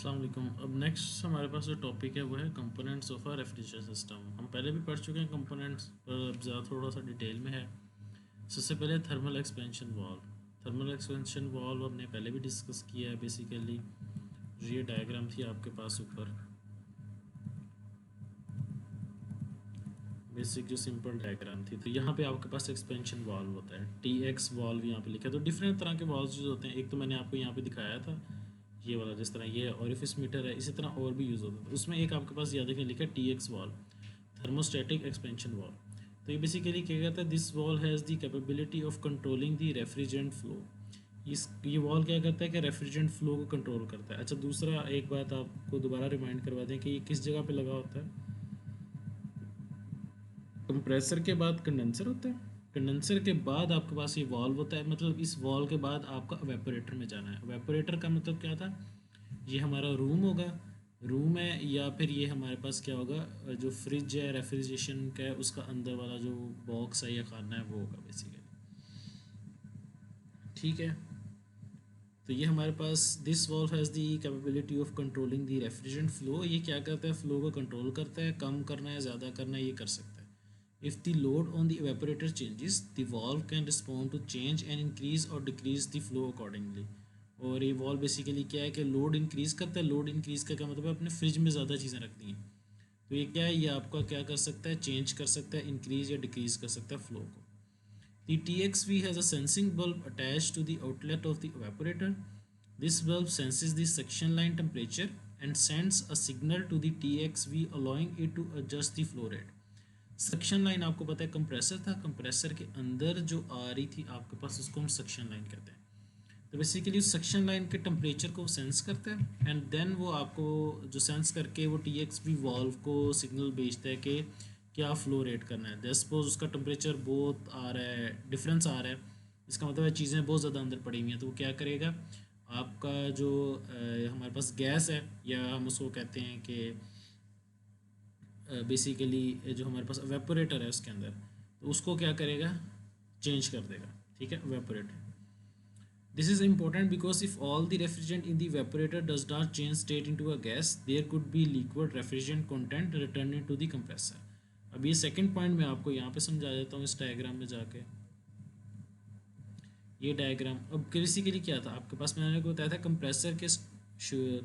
अस्सलाम वालेकुम। अब नेक्स्ट हमारे पास जो टॉपिक है वो है components of a refrigerator system. हम पहले भी पढ़ चुके हैं कंपोनेंट्स, पर अब ज़्यादा थोड़ा सा डिटेल में है। सबसे पहले thermal expansion valve. Thermal expansion valve हमने पहले भी डिस्कस किया है। बेसिकली ये डायग्राम थी आपके पास ऊपर, बेसिक जो सिंपल डायग्राम थी। तो यहाँ पे आपके पास एक्सपेंशन वाल्व होता है, टी एक्स वाल्व यहाँ पे लिखा है। तो डिफरेंट तरह के वाल्व यूज़ होते हैं। एक तो मैंने आपको यहाँ पे दिखाया था, ये वाला, जिस तरह ये ऑरिफिस मीटर है, इसी तरह और भी यूज़ होता है। उसमें एक आपके पास याद रखने लिखा है T x valve, thermostatic expansion valve. तो ये बेसिकली क्या कहता है, this valve has the capability of controlling the refrigerant flow. ये वाल्व क्या करता है कि रेफ्रिजरेंट फ्लो को कंट्रोल करता है। अच्छा, दूसरा एक बात आपको दोबारा रिमाइंड करवा दें कि ये किस जगह पे लगा होता है। कंप्रेसर के बाद कंडेंसर होता है, कंडेंसर के बाद आपके पास ये वाल्व होता है। मतलब इस वाल्व के बाद आपका एवेपोरेटर में जाना है। एवेपोरेटर का मतलब क्या था, ये हमारा रूम होगा, रूम है, या फिर ये हमारे पास क्या होगा, जो फ्रिज है रेफ्रिजरेशन का है उसका अंदर वाला जो बॉक्स है या खाना है वो होगा बेसिकली। ठीक है, तो ये हमारे पास this valve has the capability of controlling the refrigerant flow. ये क्या करता है, फ्लो को कंट्रोल करता है, कम करना है ज़्यादा करना है ये कर सकता है। If the load on the evaporator changes, the valve can respond to change and increase or decrease the flow accordingly। और ये वॉल्व बेसिकली क्या है कि लोड इंक्रीज़ करता है। लोड इंक्रीज़ का क्या मतलब है, अपने फ्रिज में ज़्यादा चीज़ें रखनी हैं, तो ये क्या है, ये आपका क्या कर सकता है, चेंज कर सकता है, इंक्रीज़ या डिक्रीज़ कर सकता है फ्लो को। The TXV has a sensing bulb attached to the outlet of the evaporator. This bulb senses the suction line temperature and sends a signal to the TXV allowing it to adjust the flow rate। Suction line आपको पता है compressor था, compressor के अंदर जो आ रही थी आपके पास उसको हम सक्शन लाइन कहते हैं। तो बेसिकली उस सक्शन लाइन के टेम्परेचर को सेंस करता है एंड देन वो आपको जो सेंस करके वो टी एक्स वी वाल्व को सिग्नल भेजता है कि क्या फ्लो रेट करना है। जस्ट सपोज उसका टेम्परेचर बहुत आ रहा है, डिफरेंस आ रहा है, इसका मतलब है चीज़ें बहुत ज़्यादा अंदर पड़ी हुई हैं, तो वो क्या करेगा, आपका जो हमारे पास गैस है, या हम उसको कहते हैं कि बेसिकली जो हमारे पास वेपोरेटर है उसके अंदर, तो उसको क्या करेगा, चेंज कर देगा। ठीक है, evaporator. This is important because if all the refrigerant in the evaporator does not change state into a gas, there could be liquid refrigerant content returning to the compressor। अब ये सेकंड पॉइंट मैं आपको यहाँ पे समझा देता हूँ इस डायग्राम में जाके। ये डायग्राम अब बेसिकली क्या था, आपके पास मैंने आपको बताया था कंप्रेसर के,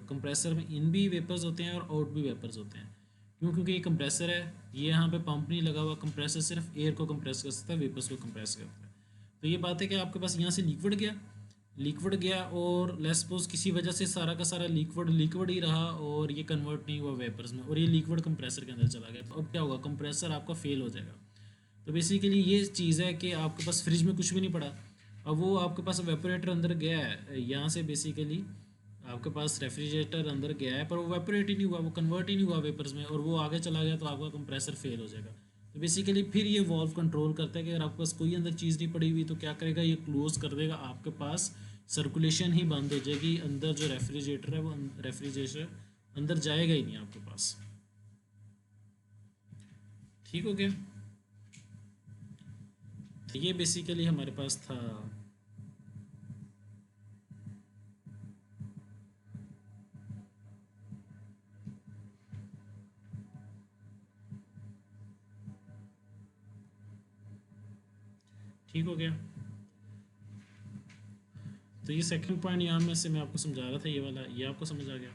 कंप्रेसर में इन भी वेपर्स होते हैं और आउट भी वेपर्स होते हैं। क्यों, क्योंकि ये कंप्रेसर है, ये यहाँ पे पंप नहीं लगा हुआ, कंप्रेसर सिर्फ एयर को कंप्रेस कर सकता है, वेपर्स को कंप्रेस करता है। तो ये बात है कि आपके पास यहाँ से लिक्विड गया और लेट्स सपोज किसी वजह से सारा का सारा लिक्विड लिक्विड ही रहा और ये कन्वर्ट नहीं हुआ वेपर्स में, और ये लिक्विड कंप्रेसर के अंदर चला गया, तो अब क्या होगा, कंप्रेसर आपका फेल हो जाएगा। तो बेसिकली ये चीज़ है कि आपके पास फ्रिज में कुछ भी नहीं पड़ा, अब वो आपके पास वेपोरेटर अंदर गया है, यहाँ से बेसिकली आपके पास रेफ्रिजरेटर अंदर गया है, पर वो वेपोरेट ही नहीं हुआ, वो कन्वर्ट ही नहीं हुआ वेपर्स में, और वो आगे चला गया, तो आपका कंप्रेसर फेल हो जाएगा। तो बेसिकली फिर ये वॉल्व कंट्रोल करता है कि अगर आपके पास कोई अंदर चीज़ नहीं पड़ी हुई तो क्या करेगा, ये क्लोज कर देगा, आपके पास सर्कुलेशन ही बंद हो जाएगी, अंदर जो रेफ्रिजरेटर है वो रेफ्रिजरेटर अंदर जाएगा ही नहीं आपके पास। ठीक हो गया, तो ये बेसिकली हमारे पास था। ठीक हो गया, तो ये सेकंड पॉइंट यहाँ में से मैं आपको समझा रहा था, ये वाला, ये आपको समझ आ गया।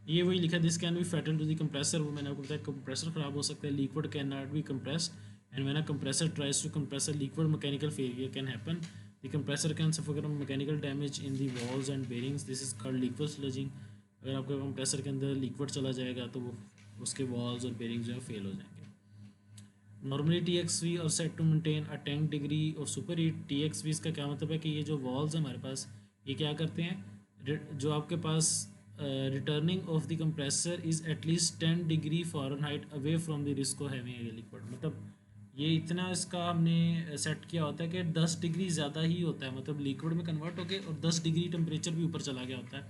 ये वही लिखा, this can be fatal to the compressor. वो मैंने आपको बताया कंप्रेसर ख़राब हो सकता है, liquid can not be compressed and when a compressor tries to compress a liquid mechanical failure can happen. The compressor can suffer from mechanical damage in the valves and bearings, this is called liquid slugging. अगर आपका compressor के अंदर liquid चला जाएगा तो वो उसके walls और बेरिंग्स जो है फेल हो जाएंगे। Normally T X V are set to maintain a 10 degree of superheat. T X V का क्या मतलब है कि ये जो वॉल्स है हमारे पास, ये क्या करते हैं, जो आपके पास returning of the compressor is at least 10 degree Fahrenheit away from the risk of having a liquid. मतलब ये इतना इसका हमने सेट किया होता है कि 10 डिग्री ज़्यादा ही होता है, मतलब लिक्विड में कन्वर्ट होके और 10 डिग्री टेम्परेचर भी ऊपर चला गया होता है,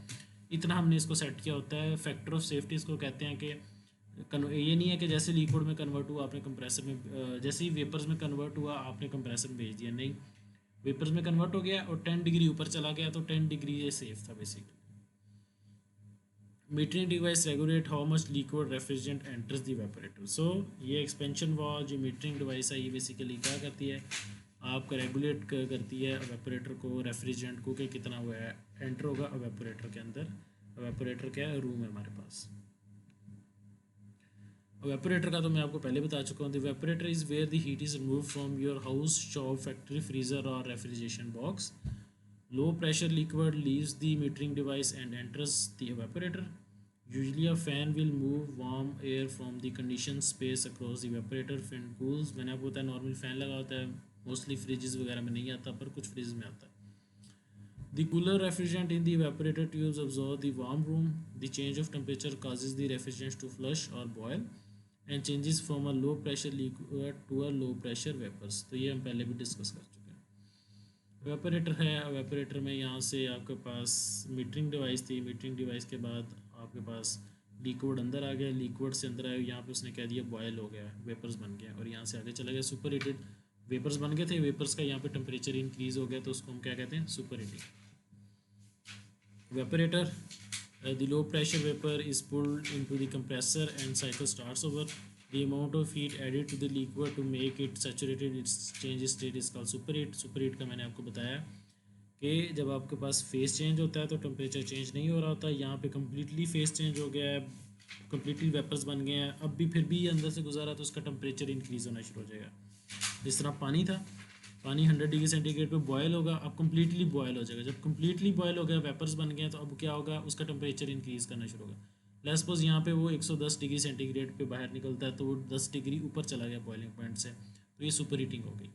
इतना हमने इसको सेट किया होता है। फैक्टर ऑफ सेफ्टी इसको कहते हैं कि ये नहीं है कि जैसे लिक्विड में कन्वर्ट हुआ आपने कंप्रेसर में, जैसे ही वेपर्स में कन्वर्ट हुआ आपने कंप्रेसर में भेज दिया, नहीं, वेपर्स में कन्वर्ट हो गया और 10 डिग्री ऊपर चला गया तो 10 डिग्री ये सेफ था basically. Metering device regulate how much liquid refrigerant enters the evaporator. So ये एक्सपेंशन वाल्व जो मीटरिंग डिवाइस है ये बेसिकली क्या करती है, आपका रेगुलेट करती है इवेपोरेटर को, रेफ्रिजरेंट को, कि कितना हुआ है एंटर होगा इवेपोरेटर के अंदर। इवेपोरेटर क्या है, रूम है हमारे पास। इवेपोरेटर का तो मैं आपको पहले बता चुका हूँ। The evaporator is where the heat is remove from your house, shop, factory, freezer or refrigeration box. Low pressure liquid leaves the metering device and enters the evaporator. Usually a fan will move warm air from the conditioned space across the evaporator. Fan cools, मैंने आपको बताया normal fan लगा होता है, mostly freezes वगैरह में नहीं आता पर कुछ फ्रिज में आता है। The cooler refrigerant in the evaporator tubes absorb the warm room. The change of temperature causes the refrigerant to flush or boil and changes from a low pressure liquid to a low pressure vapors. तो ये हम पहले भी discuss कर चुके हैं। Evaporator है, evaporator में यहाँ से आपके पास मीटरिंग डिवाइस थी, मीटरिंग डिवाइस के बाद आपके पास लिक्विड अंदर आ गया, लिक्विड से अंदर आया, यहाँ पे उसने कह दिया बॉयल हो गया, वेपर्स बन गया, और यहाँ से आगे चला गया सुपर हीटेड, वेपर्स बन गए थे, वेपर्स का यहाँ पे टेम्परेचर इंक्रीज हो गया तो उसको हम क्या कहते हैं, super heating. Evaporator, the low pressure vapor is pulled into the compressor and cycle starts over. The amount of heat added to the liquid to make it saturated, its changes state is called superheat. Superheat का मैंने आपको बताया कि जब आपके पास face change होता है तो टेम्परेचर चेंज नहीं हो रहा होता, यहाँ पे कम्प्लीटली फेस चेंज हो गया है, कम्प्लीटली वेपर्स बन गए हैं, अब भी फिर भी ये अंदर से गुजारा तो उसका टेम्परेचर इंक्रीज़ होना शुरू हो जाएगा। जिस तरह पानी था, पानी 100 डिग्री सेंटीग्रेड पे बॉयल होगा, अब कम्प्लीटली बॉयल हो जाएगा, जब कम्प्लीटली बॉयल हो गया, वेपर्स बन गए हैं, तो अब क्या होगा, उसका टेम्परेचर इंक्रीज़ करना शुरू होगा। लेट्स सपोज यहाँ पे वो 110 डिग्री सेंटीग्रेड पे बाहर निकलता है तो वो 10 डिग्री ऊपर चला गया बॉइलिंग पॉइंट से, तो ये सुपर हीटिंग हो गई।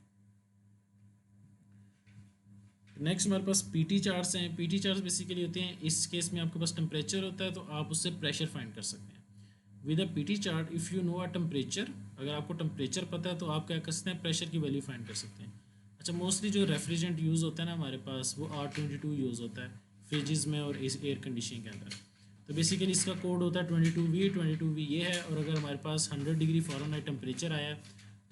नेक्स्ट हमारे पास पीटी चार्ट्स हैं। पीटी चार्ट्स बेसिकली होते हैं, इस केस में आपके पास टेम्परेचर होता है तो आप उससे प्रेशर फाइंड कर सकते हैं। With a PT chart if you know a temperature, अगर आपको टेम्परेचर पता है तो आप क्या कर सकते हैं, प्रेशर की वैल्यू फाइंड कर सकते हैं। अच्छा, मोस्टली जो रेफ्रिजरेंट यूज़ होता है ना हमारे पास, वो R22 यूज़ होता है फ्रिजेज़ में और इस एयर कंडीशनिंग के अंदर। तो बेसिकली इसका कोड होता है 22V। 22V ये है, और अगर हमारे पास 100 डिग्री फ़ारेनहाइट टेम्परेचर आया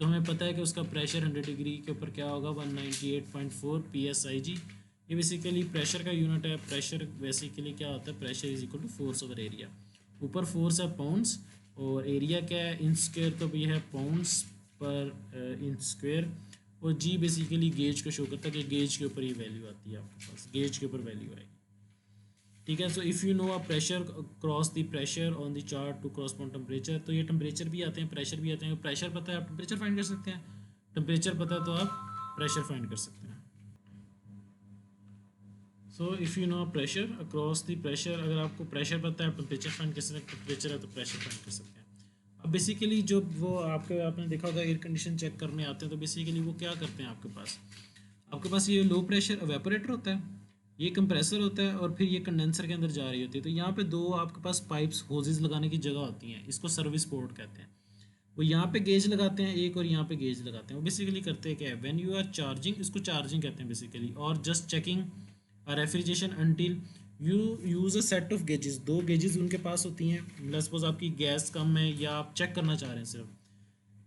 तो हमें पता है कि उसका प्रेशर 100 डिग्री के ऊपर क्या होगा, 198.4 PSIG। ये बेसिकली प्रेशर का यूनिट है। प्रेशर बेसिकली क्या होता है, pressure is equal to force over area. ऊपर फोर्स है पाउंड्स, और एरिया क्या है, इन स्क्वायर, तो भी है पाउंड्स पर इन स्क्वायर। और जी बेसिकली गेज को शो करता है कि गेज के ऊपर ये वैल्यू आती है, आपके पास गेज के ऊपर वैल्यू आएगी। ठीक है, so if you know a pressure cross the pressure on the chart to correspond temperature, तो ये टेम्परेचर भी आते हैं, प्रेशर भी आते हैं। प्रेशर पता है आप टेम्परेचर फाइंड कर सकते हैं, टेम्परेचर पता है तो आप प्रेशर फाइंड कर सकते हैं। सो if you no pressure across the pressure, अगर आपको प्रेशर पता है, टेम्परेचर फाइंड कर सकते हैं, टेम्परेचर है तो प्रेशर फाइंड कर सकते हैं। अब बेसिकली जो वो आपने देखा होगा एयर कंडीशन चेक करने आते हैं, तो बेसिकली वो क्या करते हैं, आपके पास ये लो प्रेशर एवेपोरेटर होता है, ये कंप्रेसर होता है, और फिर ये कंडेंसर के अंदर जा रही होती है। तो यहाँ पे दो आपके पास पाइप्स होजेस लगाने की जगह होती हैं, इसको सर्विस पोर्ट कहते हैं। वो यहाँ पे गेज लगाते हैं एक, और यहाँ पे गेज लगाते हैं। वो बेसिकली करते हैं क्या है, व्हेन यू आर चार्जिंग, इसको चार्जिंग कहते हैं बेसिकली, और just checking refrigeration until you use a set of gauges. दो गेजेस उनके पास होती हैं, लेट्स सपोज आपकी गैस कम है या आप चेक करना चाह रहे हैं सिर्फ।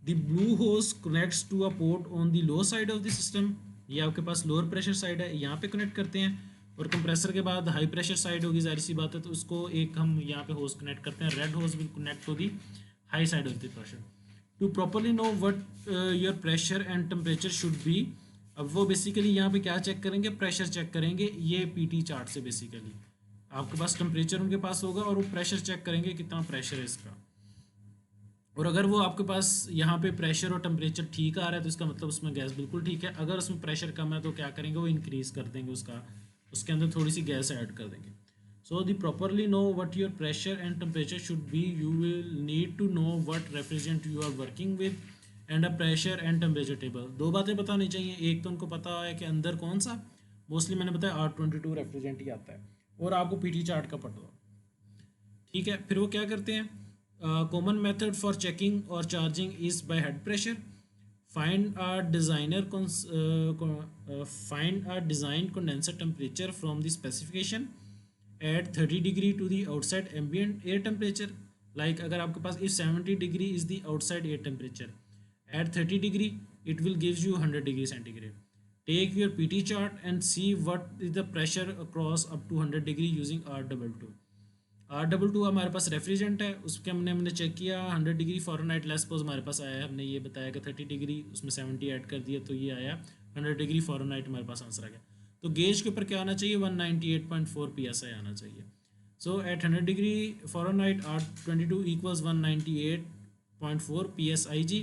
The blue hose connects to a port on the low side of the system, ये आपके पास लोअर प्रेशर साइड है, यहाँ पे कनेक्ट करते हैं। और कंप्रेसर के बाद हाई प्रेशर साइड होगी, जाहिर सी बात है, तो उसको एक हम यहाँ पे होज कनेक्ट करते हैं, red hose will connect to the high side of the pressure to properly know what your pressure and temperature should be. अब वो बेसिकली यहाँ पे क्या चेक करेंगे, प्रेशर चेक करेंगे, ये पीटी चार्ट से बेसिकली आपके पास टेम्परेचर उनके पास होगा और वो प्रेशर चेक करेंगे कितना प्रेशर है इसका। और अगर वो आपके पास यहाँ पे प्रेशर और टेम्परेचर ठीक आ रहा है तो इसका मतलब उसमें गैस बिल्कुल ठीक है। अगर उसमें प्रेशर कम है तो क्या करेंगे, वो इंक्रीज़ कर देंगे उसके अंदर थोड़ी सी गैस ऐड कर देंगे। So the properly know what your pressure and temperature should be, you will need to know what refrigerant you are working with and a pressure and temperature table. दो बातें पता होनी चाहिए, एक तो उनको पता है कि अंदर कौन सा, मोस्टली मैंने बताया R22 रेफ्रिजरेंट ही आता है, और आपको पीटी चार्ट का पता हो। ठीक है, फिर वो क्या करते हैं, कॉमन मेथड फॉर चेकिंग और charging is by head pressure. Find a designer find a design condenser temperature from the specification at 30 degree to the outside ambient air temperature. Like अगर आपके पास if 70 degree is the outside air temperature, at 30 degree it will gives you 100 degree centigrade. Take your PT chart and see what is the pressure across up to 100 degree using R22। R22 हमारे पास refrigerant है, उसके हमने check किया 100 degree Fahrenheit less pose हमारे पास आया है, हमने ये बताया कि 30 डिग्री उसमें 70 ऐड कर दिया तो ये आया 100 डिग्री फ़ारेनहाइट हमारे पास आंसर आ गया। तो गेज के ऊपर क्या आना चाहिए 198.4 PSI आना चाहिए। So at 100 degree Fahrenheit R22 equals 198.4 PSIG।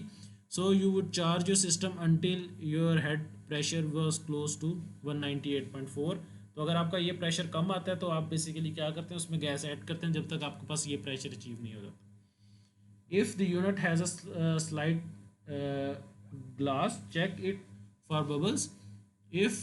So you would charge your system until your head pressure was close to 198.4। तो अगर आपका ये प्रेशर कम आता है तो आप बेसिकली क्या करते हैं उसमें गैस ऐड करते हैं जब तक आपके पास ये प्रेशर अचीव नहीं हो जाता। If the unit has a slight glass, check it for bubbles. If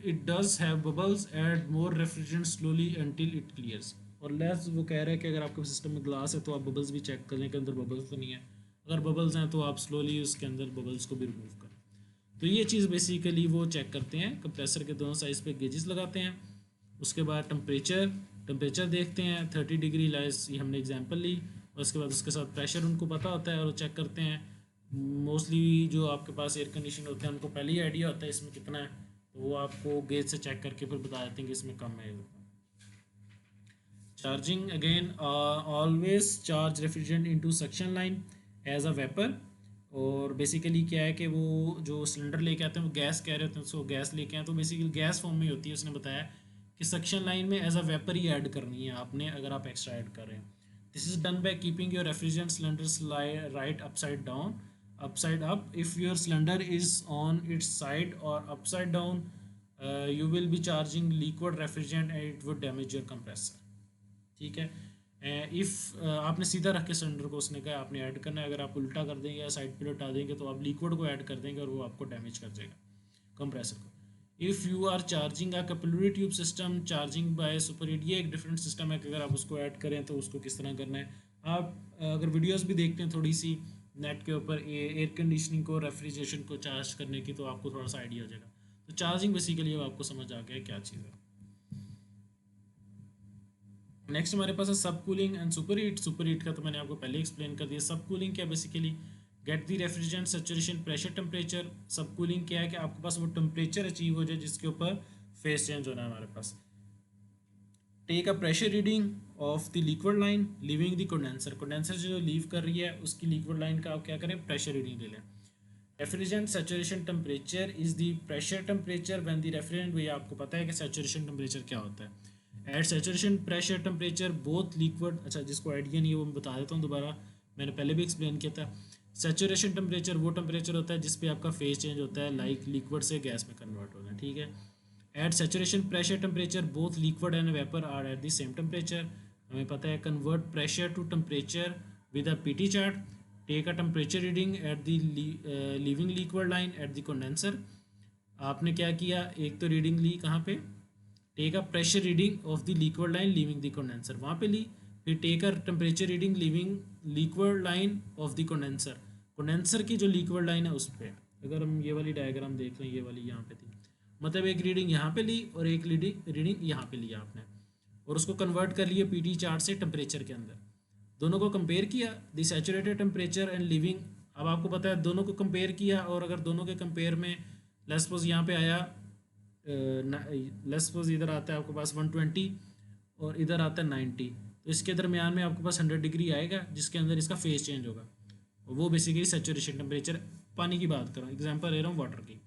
it does have bubbles, add more refrigerant slowly until it clears। और लेस वो कह रहा है कि अगर आपके सिस्टम में ग्लास है तो आप बबल्स भी चेक करें कि अंदर बबल्स तो नहीं है, अगर बबल्स हैं तो आप स्लोली उसके अंदर बबल्स को भी रिमूव करें। तो ये चीज़ बेसिकली वो चेक करते हैं, कंप्रेसर के दोनों साइज़ पे गेजेस लगाते हैं। उसके बाद टेम्परेचर देखते हैं 30 डिग्री लाइस, ये हमने एग्जांपल ली, और उसके बाद उसके साथ प्रेशर उनको पता होता है और वो चेक करते हैं। मोस्टली जो आपके पास एयर कंडीशन होते हैं उनको पहले ही आइडिया होता है इसमें कितना है, तो वो आपको गेज से चेक करके फिर बता देते हैं कि इसमें कम है। Charging again, always charge refrigerant into suction line as a vapour. और बेसिकली क्या है कि वो जो सिलेंडर लेके आते हैं वो गैस कह रहे होते हैं, उसको गैस लेके आए तो बेसिकली गैस फॉर्म में ही होती है। उसने बताया कि सक्शन लाइन में एज अ वेपर ही ऐड करनी है आपने अगर आप एक्स्ट्रा ऐड कर रहे हैं। This is done by keeping your refrigerant cylinders right upside down, upside up. If your cylinder is on its side or upside down, you will be charging liquid refrigerant and it would damage your compressor। ठीक है। If आपने सीधा रख के cylinder को उसने कहा आपने ऐड करना है, अगर आप उल्टा कर देंगे या साइड पे लौटा देंगे तो आप लिक्विड को ऐड कर देंगे और वो आपको डैमेज कर देगा कंप्रेसर को। If you are charging a capillary tube system charging by super heat, ये एक डिफरेंट सिस्टम है कि अगर आप उसको ऐड करें तो उसको किस तरह करना है। आप अगर वीडियोस भी देखते हैं थोड़ी सी नेट के ऊपर एयर कंडीशनिंग को रेफ्रिजरेशन को चार्ज करने की, तो आपको थोड़ा सा आइडिया हो जाएगा। तो चार्जिंग बेसिकली अब आपको समझ आ गया क्या चीज़ है। नेक्स्ट हमारे पास है सब cooling and super heat. Super heat का तो मैंने आपको पहले एक्सप्लेन कर दिया। सब कूलिंग क्या basically get the refrigerant saturation pressure temperature. सब कूलिंग क्या है कि आपके पास वो टेम्परेचर अचीव हो जाए जिसके ऊपर फेस चेंज होना है हमारे पास। Take a pressure reading of the liquid line leaving the condenser, condenser जो लीव कर रही है उसकी लिक्विड लाइन का आप क्या करें प्रेशर रीडिंग ले लें। Refrigerant saturation temperature is the pressure temperature when the refrigerant, भैया आपको पता है कि सैचुरेशन टेम्परेचर क्या होता है। At saturation pressure temperature both liquid, अच्छा जिसको आइडिया नहीं है वो मैं बता देता हूँ दोबारा, मैंने पहले भी एक्सप्लेन किया था। सैचुरेशन टेम्परेचर वो टेम्परेचर होता है जिस पे आपका फेज चेंज होता है, लाइक लिक्विड से गैस में कन्वर्ट होना है, ठीक है। At saturation pressure temperature both liquid and vapour are at the same temperature, हमें पता है। Convert pressure to temperature with a PT chart. Take a temperature reading at the leaving liquid line at the condenser. आपने क्या किया, एक तो reading ली कहाँ पे, take a pressure reading of the liquid line leaving the condenser, वहाँ पे ली। फिर take a temperature reading leaving liquid line of the condenser, condenser की जो लिक्विड लाइन है उस पर। अगर हम ये वाली डायग्राम देख लें, ये वाली यहाँ पे थी, मतलब एक रीडिंग यहाँ पे ली और एक रीडिंग यहाँ पे लिया आपने, और उसको कन्वर्ट कर लिया पीटी चार्ट से टेम्परेचर के अंदर। दोनों को कंपेयर किया, the saturated temperature and living. अब आपको पता है दोनों को कंपेयर किया, और अगर दोनों के कंपेयर में लेट्स सपोज यहाँ पे आया, लेट्स सपोज इधर आता है आपके पास 120 और इधर आता है 90, तो इसके दरमियान में आपके पास 100 डिग्री आएगा जिसके अंदर इसका फेज चेंज होगा, और वो बेसिकली सैचुरेशन टेम्परेचर। पानी की बात कर रहा हूँ, एग्जांपल ले रहा हूँ वाटर की,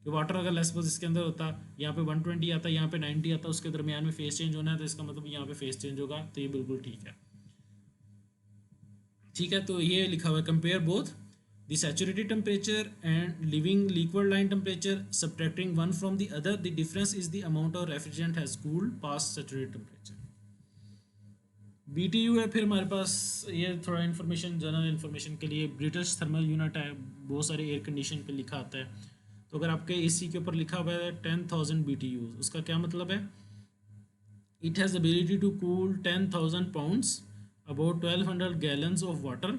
कि वाटर अगर लेट्स सपोज इसके अंदर होता, यहाँ पे 120 आता, यहाँ पे 90 आता, उसके दरमियान में फेज चेंज होना है, तो इसका मतलब यहाँ पे फेज चेंज होगा, तो ये बिल्कुल ठीक है। ठीक है, तो ये लिखा हुआ है compare both the saturated temperature and living liquid line temperature, subtracting one from the other, the difference is the amount of refrigerant has cooled past saturated temperature। BTU है फिर हमारे पास, ये थोड़ा इन्फॉर्मेशन जनरल इन्फॉर्मेशन के लिए, British thermal unit है, बहुत सारे एयर कंडीशन पे लिखा आता है। तो अगर आपके AC के ऊपर लिखा हुआ है 10,000 BTU, उसका क्या मतलब है, it has ability to cool 10,000 pounds about 1200 gallons of water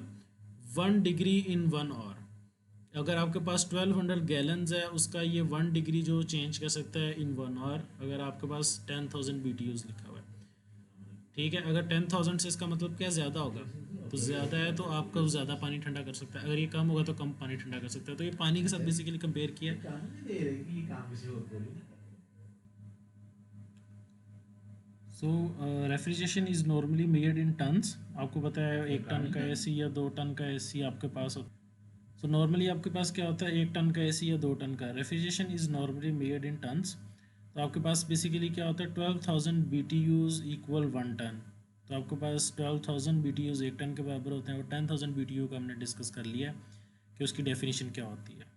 1 degree in 1 hour. अगर आपके पास 1200 गैलन्स है, उसका ये 1 डिग्री जो चेंज कर सकता है इन 1 आवर, अगर आपके पास 10,000 BTUs लिखा हुआ है, ठीक है। अगर 10,000 से इसका मतलब क्या ज़्यादा होगा, तो ज़्यादा है तो आपका ज़्यादा पानी ठंडा कर सकता है, अगर ये कम होगा तो कम पानी ठंडा कर सकता है। तो ये पानी के साथ बेसिकली कंपेयर किया। So refrigeration is normally made in tons. आपको पता है 1 टन का एसी या 2 टन का एसी आपके पास होता है। सो नॉर्मली आपके पास क्या होता है, 1 टन का एसी या 2 टन का। Refrigeration is normally made in tons. तो आपके पास बेसिकली क्या होता है, 12,000 BTUs इक्वल 1 टन। तो आपके पास 12,000 BTUs 1 टन के बराबर होते हैं, और 10,000 BTU का हमने डिस्कस कर लिया है कि उसकी डेफिनेशन क्या होती है।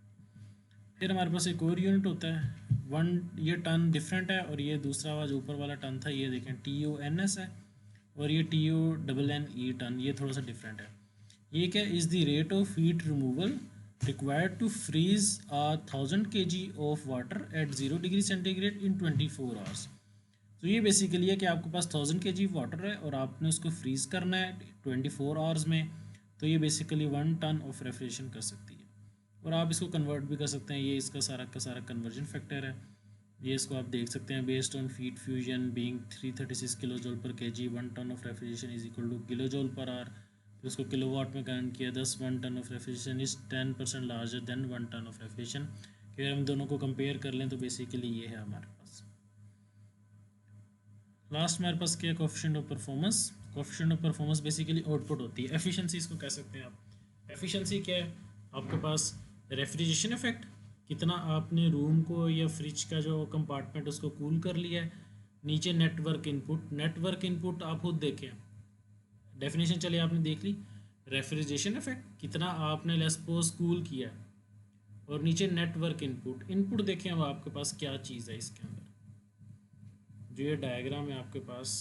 फिर हमारे पास एक और यूनिट होता है वन। ये टन डिफरेंट है, और ये दूसरा वाला जो ऊपर वाला टन था ये देखें TUNS है, और ये TUNNE टन, ये थोड़ा सा डिफरेंट है। ये क्या, is the rate of heat removal required to freeze 1,000 kg of water at 0 degree centigrade in 24 hours. तो ये बेसिकली है कि आपके पास 1,000 kg वाटर है और आपने उसको फ्रीज़ करना है 24 आवर्स में। तो ये बेसिकली 1 टन ऑफ रेफ्रिजरेशन कर सकती है। और आप इसको कन्वर्ट भी कर सकते हैं, ये इसका सारा का सारा कन्वर्जन फैक्टर है। ये इसको आप देख सकते हैं, based on feed fusion being 336 kilo joule per kg, 1 ton of refrigeration is equal to kilo joule per hour. फिर उसको किलोवाट में कन्वर्ट किया, 1 ton of refrigeration is 10% larger than 1 ton of refrigeration. अगर हम दोनों को कंपेयर कर लें तो बेसिकली ये है हमारे पास। लास्ट हमारे पास क्या है, coefficient of performance. Coefficient of performance basically output होती है। एफिशिएंसी इसको कह सकते हैं आप। एफिशिएंसी क्या है, आपके पास रेफ्रिजरेशन इफेक्ट, कितना आपने रूम को या फ्रिज का जो कंपार्टमेंट उसको कूल कर लिया है। नीचे नेटवर्क इनपुट, नेटवर्क इनपुट आप खुद देखें, डेफिनेशन चलिए आपने देख ली। रेफ्रिजरेशन इफेक्ट, कितना आपने लेट्स सपोज कूल किया है। और नीचे नेटवर्क इनपुट, इनपुट देखें अब आपके पास क्या चीज़ है इसके अंदर। जो ये डायग्राम है आपके पास,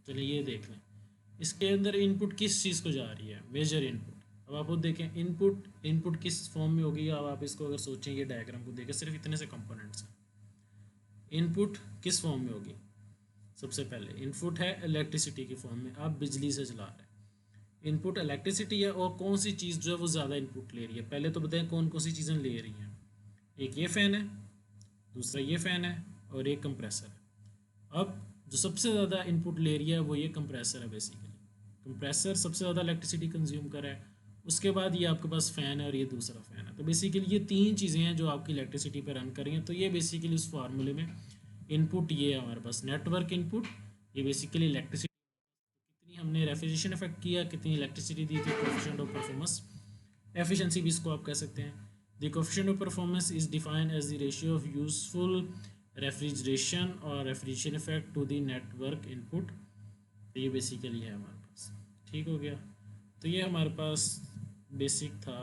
चलिए ये देख लें, इसके अंदर इनपुट किस चीज़ को जा रही है, मेजर इनपुट। अब आप खुद देखें इनपुट, इनपुट किस फॉर्म में होगी। अब आप इसको अगर सोचें, ये डायग्राम को देखें, सिर्फ इतने से कंपोनेंट्स हैं। इनपुट किस फॉर्म में होगी, सबसे पहले इनपुट है इलेक्ट्रिसिटी की फॉर्म में, आप बिजली से चला रहे हैं। इनपुट इलेक्ट्रिसिटी है, और कौन सी चीज़ जो है वो ज़्यादा इनपुट ले रही है, पहले तो बताएं कौन कौन सी चीज़ें ले रही हैं। एक ये फ़ैन है, दूसरा ये फ़ैन है, और एक कंप्रेसर है। अब जो सबसे ज़्यादा इनपुट ले रही है वो ये कंप्रेसर है। बेसिकली कंप्रेसर सबसे ज़्यादा इलेक्ट्रिसिटी कंज्यूम कर रहा है। उसके बाद ये आपके पास फ़ैन है, और ये दूसरा फ़ैन है। तो बेसिकली ये तीन चीज़ें हैं जो आपकी इलेक्ट्रिसिटी पर रन कर रही हैं। तो ये बेसिकली उस फार्मूले में इनपुट ये है हमारे पास, नेटवर्क इनपुट। ये बेसिकली इलेक्ट्रिसिटी, कितनी हमने रेफ्रिजरेशन इफेक्ट किया, कितनी इलेक्ट्रिसिटी दी थी, कोफिशिएंट ऑफ परफॉर्मेंस। एफिशिएंसी भी इसको आप कह सकते हैं। The coefficient of performance is defined as the ratio of useful refrigeration or refrigeration effect to the net work input. तो ये बेसिकली है हमारे पास। ठीक हो गया। तो ये हमारे पास बेसिक था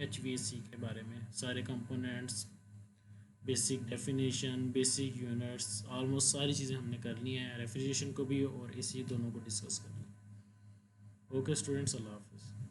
HVAC के बारे में, सारे components, basic definition, basic units, almost सारी चीज़ें हमने कर ली हैं। रेफ्रिजरेशन को भी और AC दोनों को डिस्कस कर लिया। ओके स्टूडेंट्स, अल्लाह हाफिज़।